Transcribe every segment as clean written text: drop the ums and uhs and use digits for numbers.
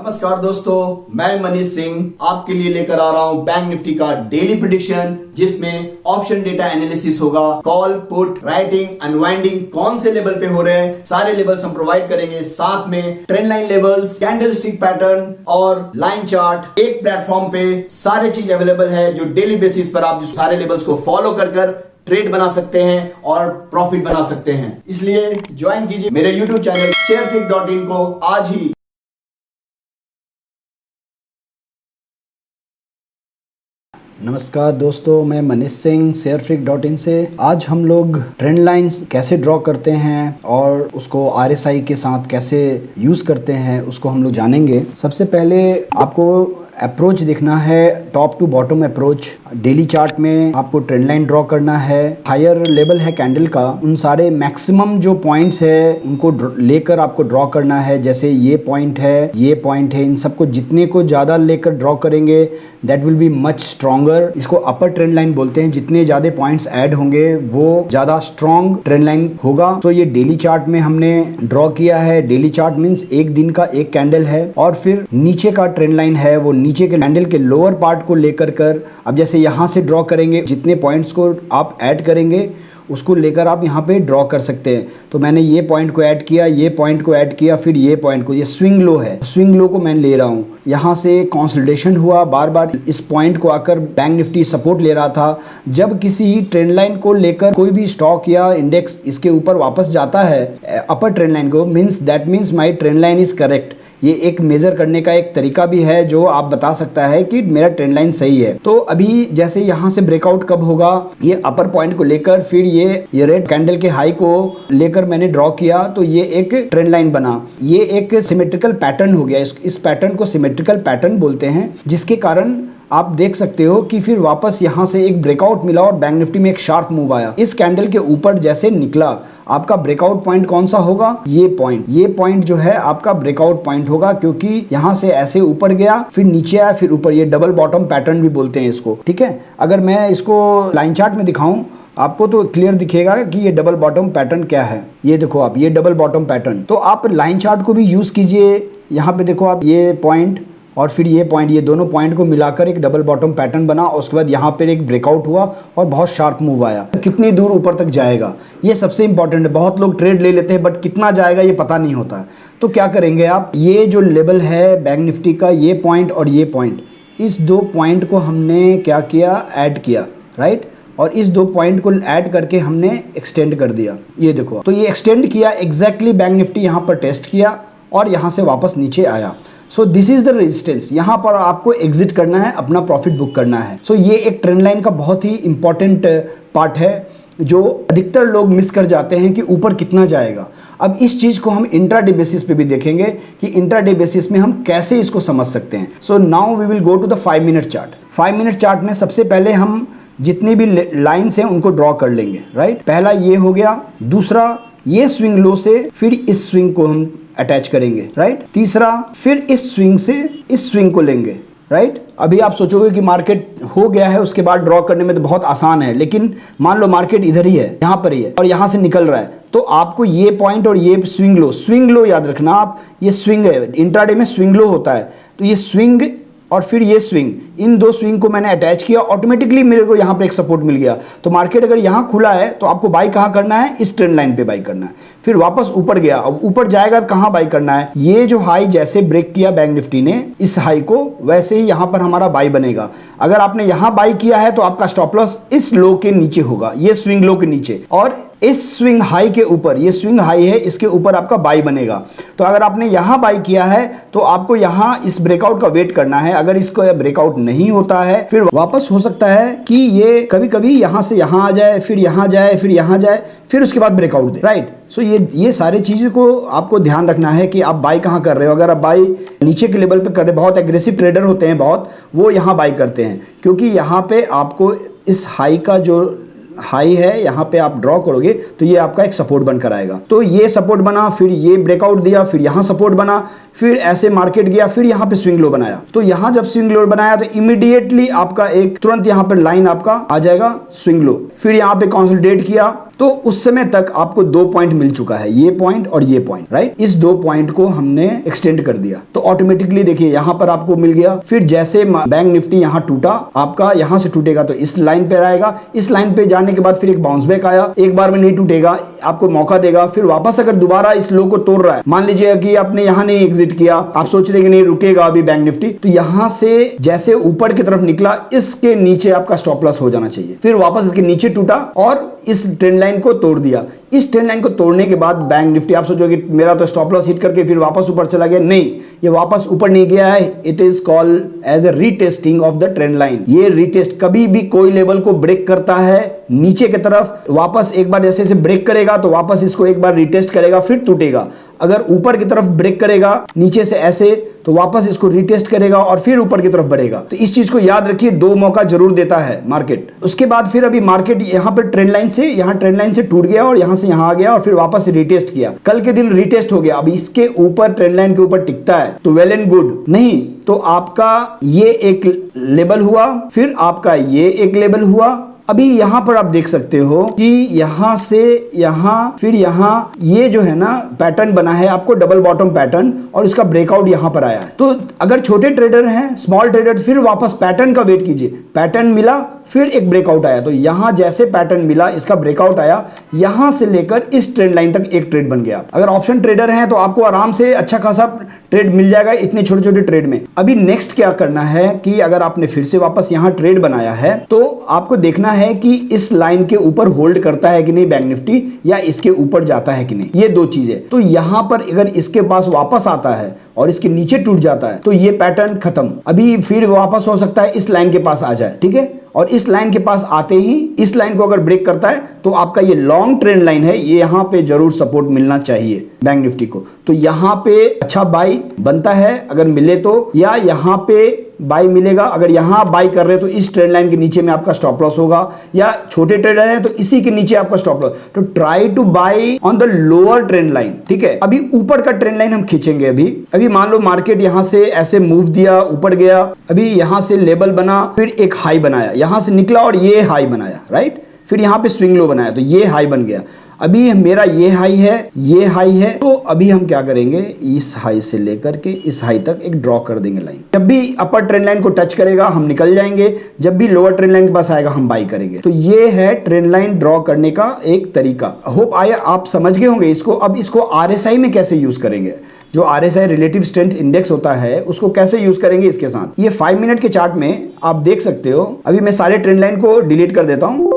नमस्कार दोस्तों, मैं मनीष सिंह आपके लिए लेकर आ रहा हूं बैंक निफ्टी का डेली प्रेडिक्शन, जिसमें ऑप्शन डेटा एनालिसिस होगा। कॉल, पुट, राइटिंग, अनवाइंडिंग कौन से लेवल पे हो रहे हैं, सारे लेवल्स हम प्रोवाइड करेंगे। साथ में trend line levels, candlestick pattern और लाइन चार्ट एक प्लेटफॉर्म पे सारे चीज अवेलेबल है, जो डेली बेसिस पर आप सारे लेवल्स को फॉलो कर ट्रेड बना सकते हैं और प्रॉफिट बना सकते हैं। इसलिए ज्वाइन कीजिए मेरे यूट्यूब चैनल sharefic.in को आज ही। नमस्कार दोस्तों, मैं मनीष सिंह शेयरफ्रिक.इन से। आज हम लोग ट्रेंड लाइंस कैसे ड्रॉ करते हैं और उसको RSI के साथ कैसे यूज़ करते हैं उसको हम लोग जानेंगे। सबसे पहले आपको अप्रोच देखना है, top to bottom approach. Daily chart में आपको ट्रेंड लाइन ड्रॉ करना है। हायर लेवल है कैंडल का, उन सारे मैक्सिमम जो पॉइंट्स है उनको लेकर आपको ड्रॉ करना है। जैसे ये पॉइंट है, ये पॉइंट है, इन सबको जितने को ज़्यादा लेकर ड्रॉ करेंगे that will be much stronger. इसको अपर ट्रेंड लाइन बोलते हैं। जितने ज़्यादा पॉइंट्स ऐड होंगे वो ज़्यादा स्ट्रॉन्ग ट्रेंड लाइन होगा। तो ये डेली चार्ट में हमने ड्रॉ किया है। डेली चार्ट मीन्स एक दिन का एक कैंडल है और फिर नीचे का ट्रेंड लाइन है, वो नीचे के कैंडल के लोअर पार्ट को लेकर अब जैसे यहाँ से ड्रॉ करेंगे, जितने पॉइंट्स को आप ऐड करेंगे उसको लेकर आप यहाँ पे ड्रॉ कर सकते हैं। तो मैंने ये पॉइंट को ऐड किया, ये पॉइंट को ऐड किया, फिर ये पॉइंट को, ये स्विंग लो है, स्विंग लो को मैं ले रहा हूँ। यहाँ से कंसोलिडेशन हुआ, बार बार इस पॉइंट को आकर बैंक निफ्टी सपोर्ट ले रहा था। जब किसी ट्रेंड लाइन को लेकर कोई भी स्टॉक या इंडेक्स इसके ऊपर वापस जाता है अपर ट्रेंड लाइन को, that means my trend line is correct. ये एक मेजर करने का एक तरीका भी है जो आप बता सकता है कि मेरा ट्रेंड लाइन सही है। तो अभी जैसे यहाँ से ब्रेकआउट कब होगा, ये अपर पॉइंट को लेकर फिर ये रेड कैंडल के हाई को लेकर मैंने ड्रॉ किया, तो ये एक ट्रेंड लाइन बना। ये एक सिमेट्रिकल पैटर्न हो गया। इस पैटर्न को सिमेट्रिकल पैटर्न बोलते हैं, जिसके कारण आप देख सकते हो कि फिर वापस यहाँ से एक ब्रेकआउट मिला और बैंक निफ्टी में एक शार्प मूव आया। इस कैंडल के ऊपर जैसे निकला, आपका ब्रेकआउट पॉइंट कौन सा होगा? ये पॉइंट जो है आपका ब्रेकआउट पॉइंट होगा, क्योंकि यहाँ से ऐसे ऊपर गया, फिर नीचे आया, फिर ऊपर। ये डबल बॉटम पैटर्न भी बोलते हैं इसको, ठीक है। अगर मैं इसको लाइन चार्ट में दिखाऊं आपको तो क्लियर दिखेगा कि ये डबल बॉटम पैटर्न क्या है। ये देखो आप, ये डबल बॉटम पैटर्न। तो आप लाइन चार्ट को भी यूज कीजिए। यहाँ पे देखो आप, ये पॉइंट और फिर ये पॉइंट, ये दोनों पॉइंट को मिलाकर एक डबल बॉटम पैटर्न बना। और उसके बाद यहाँ पर एक ब्रेकआउट हुआ और बहुत शार्प मूव आया। कितनी दूर ऊपर तक जाएगा ये सबसे इंपॉर्टेंट है। बहुत लोग ट्रेड ले लेते हैं बट कितना जाएगा ये पता नहीं होता है। तो क्या करेंगे आप, ये जो लेवल है बैंक निफ्टी का, ये पॉइंट और ये पॉइंट, इस दो पॉइंट को हमने क्या किया, ऐड किया, राइट। और इस दो पॉइंट को ऐड करके हमने एक्सटेंड कर दिया। ये देखो, तो ये एक्सटेंड किया एग्जैक्टली। बैंक निफ्टी यहाँ पर टेस्ट किया और यहाँ से वापस नीचे आया। So this is the resistance. यहाँ पर आपको एग्जिट करना है, अपना प्रॉफिट बुक करना है। सो ये एक ट्रेंड लाइन का बहुत ही इंपॉर्टेंट पार्ट है जो अधिकतर लोग मिस कर जाते हैं कि ऊपर कितना जाएगा। अब इस चीज़ को हम इंट्राडे बेसिस पे भी देखेंगे कि इंट्राडे बेसिस में हम कैसे इसको समझ सकते हैं। So now we will go to the 5 minute chart. 5 minute chart में सबसे पहले हम जितनी भी लाइन्स हैं उनको ड्रॉ कर लेंगे, राइट। पहला ये हो गया, दूसरा ये स्विंग लो से फिर इस स्विंग को हम अटैच करेंगे, राइट। तीसरा फिर इस स्विंग से इस स्विंग को लेंगे, राइट। अभी आप सोचोगे कि मार्केट हो गया है उसके बाद ड्रॉ करने में तो बहुत आसान है, लेकिन मान लो मार्केट इधर ही है, यहाँ पर ही है और यहाँ से निकल रहा है, तो आपको ये पॉइंट और ये स्विंग लो याद रखना आप। ये स्विंग है, इंट्राडे में स्विंग लो होता है, तो ये स्विंग और फिर ये स्विंग, इन दो स्विंग को मैंने अटैच किया, ऑटोमेटिकली मेरे को यहाँ पे एक सपोर्ट मिल गया। तो मार्केट अगर यहाँ खुला है तो आपको बाई कहाँ करना है, इस ट्रेंड लाइन पे बाई करना है। फिर वापस ऊपर गया, अब ऊपर जाएगा तो कहाँ बाई करना है, ये जो हाई जैसे ब्रेक किया बैंक निफ्टी ने इस हाई को, वैसे ही यहाँ पर हमारा बाई बनेगा। अगर आपने यहाँ बाई किया है तो आपका स्टॉप लॉस इस लो के नीचे होगा, ये स्विंग लो के नीचे, और इस स्विंग हाई के ऊपर, ये स्विंग हाई है, इसके ऊपर आपका बाई बनेगा। तो अगर आपने यहाँ बाई किया है तो आपको यहाँ इस ब्रेकआउट का वेट करना है। अगर इसको ब्रेकआउट नहीं होता है फिर वापस हो सकता है कि ये कभी कभी यहाँ से यहाँ आ जाए, फिर यहाँ जाए, फिर यहाँ जाए, फिर उसके बाद ब्रेकआउट दे, राइट। सो ये सारे चीज़ों को आपको ध्यान रखना है कि आप बाई कहाँ कर रहे हो। अगर आप बाई नीचे के लेवल पे कर रहे, बहुत एग्रेसिव ट्रेडर होते हैं बहुत, वो यहाँ बाई करते हैं, क्योंकि यहाँ पे आपको इस हाई का जो हाई है यहाँ पे आप ड्रॉ करोगे तो ये आपका एक सपोर्ट बनकर आएगा। तो ये सपोर्ट बना, फिर ये ब्रेकआउट दिया, फिर यहाँ सपोर्ट बना, फिर ऐसे मार्केट गया, फिर यहाँ पे स्विंग लो बनाया। तो यहाँ जब स्विंग लो बनाया तो इमीडिएटली आपका एक तुरंत यहाँ पे लाइन आपका आ जाएगा स्विंग लो। फिर यहाँ पे कंसोलिडेट किया तो उस समय तक आपको 2 पॉइंट मिल चुका है, ये पॉइंट और ये पॉइंट, राइट। इस 2 पॉइंट को हमने एक्सटेंड कर दिया तो ऑटोमेटिकली देखिए यहां पर आपको मिल गया। फिर जैसे बैंक निफ्टी यहां टूटा, आपका यहां से टूटेगा तो इस लाइन पे आएगा, इस लाइन पे जाने के बाद फिर एक बाउंस बैक आया, एक बार में नहीं टूटेगा, आपको मौका देगा, फिर वापस अगर दोबारा इस लो को तोड़ रहा है, मान लीजिए कि आपने यहां नहीं एग्जिट किया, आप सोच रहे कि नहीं रुकेगा अभी बैंक निफ्टी, तो यहां से जैसे ऊपर की तरफ निकला, इसके नीचे आपका स्टॉप लॉस हो जाना चाहिए। फिर वापस इसके नीचे टूटा और इस ट्रेंड लाइन को तोड़ दिया। इस ट्रेंड लाइन को तोड़ने के बाद बैंक निफ्टी, आप सोचोगे मेरा तो स्टॉप लॉस हिट करके फिर वापस ऊपर चला गया, नहीं, ये वापस ऊपर नहीं गया है, it is called as a retesting of the trend line. ये रीटेस्ट, कभी भी कोई लेवल को ब्रेक करता है नीचे की तरफ, वापस एक बार जैसे ब्रेक करेगा तो वापस इसको एक बार रिटेस्ट करेगा, फिर टूटेगा। अगर ऊपर की तरफ ब्रेक करेगा नीचे से ऐसे, तो वापस इसको रिटेस्ट करेगा और फिर ऊपर की तरफ बढ़ेगा। तो इस चीज को याद रखिए, 2 मौका जरूर देता है मार्केट। उसके बाद फिर अभी मार्केट यहां पर ट्रेंड लाइन से, यहां ट्रेंड लाइन से टूट गया और यहां से यहां आ गया और फिर वापस रिटेस्ट किया, कल के दिन रिटेस्ट हो गया। अब इसके ऊपर ट्रेंड लाइन के ऊपर टिकता है तो वेल एंड गुड, नहीं तो आपका ये एक लेवल हुआ, फिर आपका ये एक लेवल हुआ। अभी यहां पर आप देख सकते हो कि यहां से यहां फिर यहां ये जो है ना पैटर्न बना है आपको, डबल बॉटम पैटर्न, और इसका ब्रेकआउट यहां पर आया है। तो अगर छोटे ट्रेडर हैं, स्मॉल ट्रेडर, फिर वापस पैटर्न का वेट कीजिए। पैटर्न मिला, फिर एक ब्रेकआउट आया, तो यहां जैसे पैटर्न मिला, इसका ब्रेकआउट आया, यहां से लेकर इस ट्रेंड लाइन तक एक ट्रेड बन गया। अगर ऑप्शन ट्रेडर हैं तो आपको आराम से अच्छा खासा ट्रेड मिल जाएगा इतने छोटे छोटे ट्रेड में। अभी नेक्स्ट क्या करना है कि अगर आपने फिर से वापस यहां ट्रेड बनाया है तो आपको देखना है कि इस लाइन के ऊपर होल्ड करता है कि नहीं बैंक निफ्टी, या इसके ऊपर जाता है कि नहीं, ये 2 चीजें। तो यहां पर अगर इसके पास वापस आता है और इसके नीचे टूट जाता है तो ये पैटर्न खत्म। अभी फिर वापस हो सकता है इस लाइन के पास आ जाए, ठीक है, और इस लाइन के पास आते ही इस लाइन को अगर ब्रेक करता है तो आपका ये लॉन्ग ट्रेंड लाइन है, ये यहां पे जरूर सपोर्ट मिलना चाहिए बैंक निफ्टी को। तो यहां पे अच्छा बाई बनता है अगर मिले तो, या यहां पे बाई मिलेगा। अगर यहां बाई कर रहे हो तो इस ट्रेंड लाइन के नीचे में आपका स्टॉप लॉस होगा, या छोटे ट्रेडर है तो इसी के नीचे आपका स्टॉप लॉस। तो try two by on the lower trend line, ठीक है। अभी ऊपर का ट्रेंड लाइन हम खींचेंगे। अभी मान लो मार्केट यहां से ऐसे मूव दिया, ऊपर गया, अभी यहां से लेवल बना, फिर एक हाई बनाया, यहां से निकला और ये हाई बनाया, राइट, फिर यहां पे स्विंग लो बनाया, तो ये हाई बन गया। अभी मेरा ये हाई है, ये हाई है, तो अभी हम क्या करेंगे, इस हाई से लेकर के इस हाई तक एक ड्रॉ कर देंगे लाइन। जब भी अपर ट्रेंड लाइन को टच करेगा हम निकल जाएंगे, जब भी लोअर ट्रेंड लाइन के पास आएगा हम बाई करेंगे। तो ये है ट्रेंड लाइन ड्रॉ करने का एक तरीका। होप आया आप समझ गए होंगे इसको। अब इसको आरएसआई में कैसे यूज करेंगे, जो आरएसआई रिलेटिव स्ट्रेंथ इंडेक्स होता है उसको कैसे यूज करेंगे इसके साथ, ये 5 मिनट के चार्ट में आप देख सकते हो। अभी मैं सारे ट्रेंड लाइन को डिलीट कर देता हूं।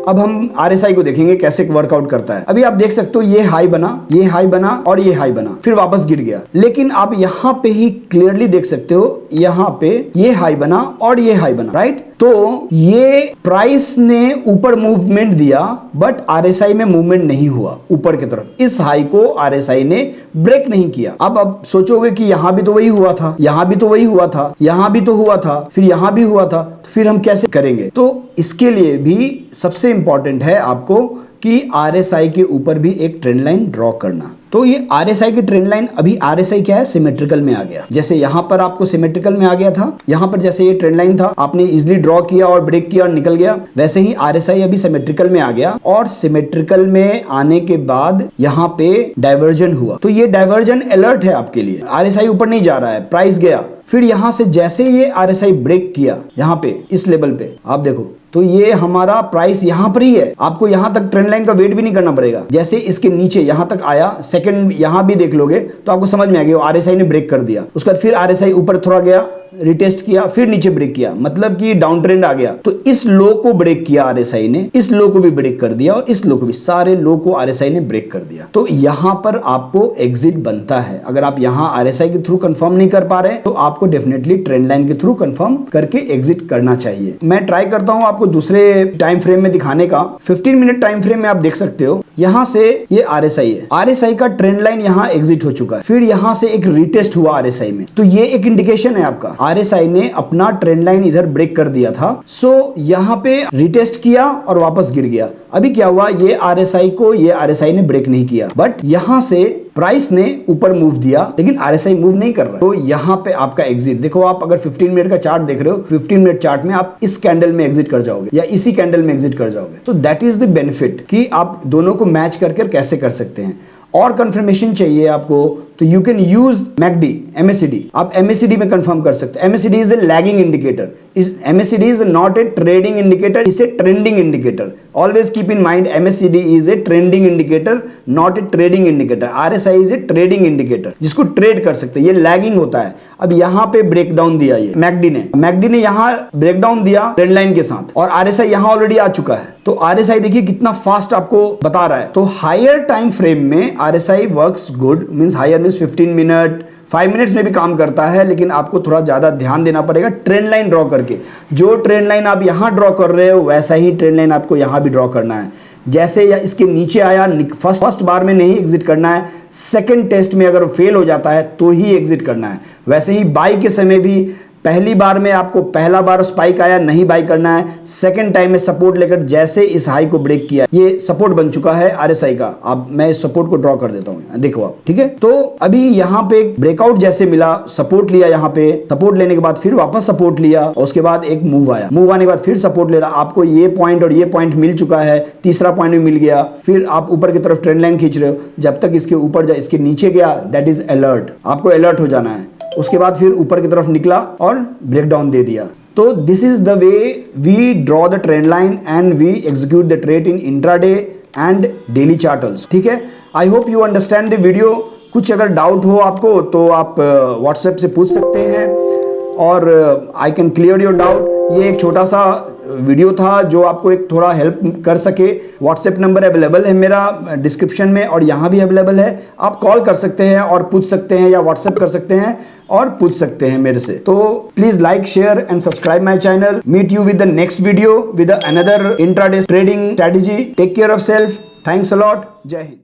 अब हम आरएसआई को देखेंगे कैसे वर्कआउट करता है। अभी आप देख सकते हो ये हाई बना, ये हाई बना और ये हाई बना, फिर वापस गिर गया। लेकिन आप यहां पे ही क्लियरली देख सकते हो, यहां पे ये हाई बना और ये हाई बना, राइट। तो ये प्राइस ने ऊपर मूवमेंट दिया बट आरएसआई में मूवमेंट नहीं हुआ ऊपर की तरफ। इस हाई को आरएसआई ने ब्रेक नहीं किया। अब सोचोगे कि यहां भी तो वही हुआ था, यहां भी तो वही हुआ था, यहां भी तो हुआ था, फिर यहां भी हुआ था, तो फिर हम कैसे करेंगे। तो इसके लिए भी सबसे इंपॉर्टेंट है आपको कि आरएसआई के ऊपर भी एक ट्रेंड लाइन ड्रॉ करना। तो ये आरएसआई की ट्रेंड लाइन, अभी आरएसआई क्या है, सिमेट्रिकल में आ गया। जैसे यहां पर आपको सिमेट्रिकल में आ गया था, यहां पर जैसे ये ट्रेंड लाइन था आपने इजीली ड्रॉ किया और ब्रेक किया और निकल गया, वैसे ही आरएसआई अभी सिमेट्रिकल में आ गया। और सिमेट्रिकल में आने के बाद यहां पे डाइवर्जन हुआ, तो ये डाइवर्जन अलर्ट है आपके लिए। आरएसआई ऊपर नहीं जा रहा है, प्राइस गया, फिर यहां से जैसे ये आरएसआई ब्रेक किया यहां पे इस लेवल पे, आप देखो तो ये हमारा प्राइस यहां पर ही है। आपको यहां तक ट्रेंड लाइन का वेट भी नहीं करना पड़ेगा। जैसे इसके नीचे यहां तक आया, सेकंड यहां भी देख लोगे तो आपको समझ में आ गया आरएसआई ने ब्रेक कर दिया। उसके बाद फिर आरएसआई ऊपर थोड़ा गया, रिटेस्ट किया, फिर नीचे ब्रेक किया, मतलब कि डाउन ट्रेंड आ गया। तो इस लो को ब्रेक किया आरएसआई ने, इस लो को भी ब्रेक कर दिया और इस लो को भी, सारे लो को आरएसआई ने ब्रेक कर दिया। तो यहां पर आपको एग्जिट बनता है। अगर आप यहां आरएसआई के थ्रू कंफर्म नहीं कर पा रहे तो आपको डेफिनेटली ट्रेंड लाइन के थ्रू कंफर्म करके एग्जिट करना चाहिए। मैं ट्राई करता हूं आपको दूसरे टाइम फ्रेम में दिखाने का। 15 मिनट टाइम फ्रेम में आप देख सकते हो, यहां से ये आरएसआई है, आरएसआई का ट्रेंड लाइन यहां एग्जिट हो चुका है, फिर यहां से एक रिटेस्ट हुआ आरएसआई में। तो ये एक इंडिकेशन है आपका, आरएसआई ने अपना ट्रेंड लाइन इधर ब्रेक कर दिया था। सो यहां पे रिटेस्ट किया और वापस गिर गया। अभी क्या हुआ, ये आरएसआई को ये आरएसआई ने ब्रेक नहीं किया, बट यहां से प्राइस ने ऊपर मूव दिया लेकिन RSI मूव नहीं कर रहा है, तो यहाँ पे आपका एग्जिट देखो। आप अगर 15 मिनट का चार्ट देख रहे हो, 15 मिनट चार्ट में आप इस कैंडल में एग्जिट कर जाओगे या इसी कैंडल में एग्जिट कर जाओगे। तो दैट इज द बेनिफिट कि आप दोनों को मैच करके कैसे कर सकते हैं। और कंफर्मेशन चाहिए आपको तो you can use MACD, MACD। आप MACD में कंफर्म कर सकते हैं। MACD is a lagging indicator, MACD is not a trading indicator, is a trending indicator. Always keep in mind MACD is a trending indicator, not a trading indicator. RSI is a trading indicator जिसको trade कर सकते हैं, ये lagging होता है। अब यहाँ पे ब्रेकडाउन दिया ये MACD ने यहाँ ब्रेकडाउन दिया ट्रेंड लाइन के साथ और RSI यहाँ ऑलरेडी आ चुका है। तो RSI देखिए कितना फास्ट आपको बता रहा है। तो हायर टाइम फ्रेम में RSI works good, means higher means 15 minute 5 minutes में भी काम करता है, लेकिन आपको थोड़ा ज्यादा ध्यान देना पड़ेगा ट्रेंड लाइन ड्रॉ करके। जो ट्रेंड लाइन आप यहां ड्रॉ कर रहे हो वैसा ही ट्रेंड लाइन आपको यहां भी ड्रॉ करना है। जैसे या इसके नीचे आया फर्स्ट बार में नहीं एग्जिट करना है, सेकंड टेस्ट में अगर फेल हो जाता है तो ही एग्जिट करना है। वैसे ही बाई के समय भी पहली बार में आपको पहला बार स्पाइक आया नहीं बाई करना है, सेकंड टाइम में सपोर्ट लेकर जैसे इस हाई को ब्रेक किया, ये सपोर्ट बन चुका है RSI का। अब मैं इस सपोर्ट को ड्रॉ कर देता हूं, देखो आप, ठीक है। तो अभी यहां पे ब्रेकआउट जैसे मिला, सपोर्ट लिया, यहां पे सपोर्ट लेने के बाद फिर वापस सपोर्ट लिया और उसके बाद एक मूव आया, मूव आने के बाद फिर सपोर्ट ले रहा। आपको ये पॉइंट और ये पॉइंट मिल चुका है, तीसरा पॉइंट भी मिल गया, फिर आप ऊपर की तरफ ट्रेंड लाइन खींच रहे हो। जब तक इसके ऊपर जाए, इसके नीचे गया, दैट इज अलर्ट, आपको अलर्ट हो जाना है। उसके बाद फिर ऊपर की तरफ निकला और ब्रेकडाउन दे दिया। तो this is the way we draw the trend line and we execute the trade in intraday and daily chart also, ठीक है। I hope you understand the video. कुछ अगर डाउट हो आपको तो आप व्हाट्सएप से पूछ सकते हैं और I can clear your doubt. ये एक छोटा सा वीडियो था जो आपको एक थोड़ा हेल्प कर सके। व्हाट्सएप नंबर अवेलेबल है मेरा डिस्क्रिप्शन में और यहाँ भी अवेलेबल है। आप कॉल कर सकते हैं और पूछ सकते हैं या व्हाट्सएप कर सकते हैं और पूछ सकते हैं मेरे से। तो please like, share and subscribe my channel. Meet you with the next video with another intraday trading strategy. Take care of self. Thanks a lot. जय हिंद।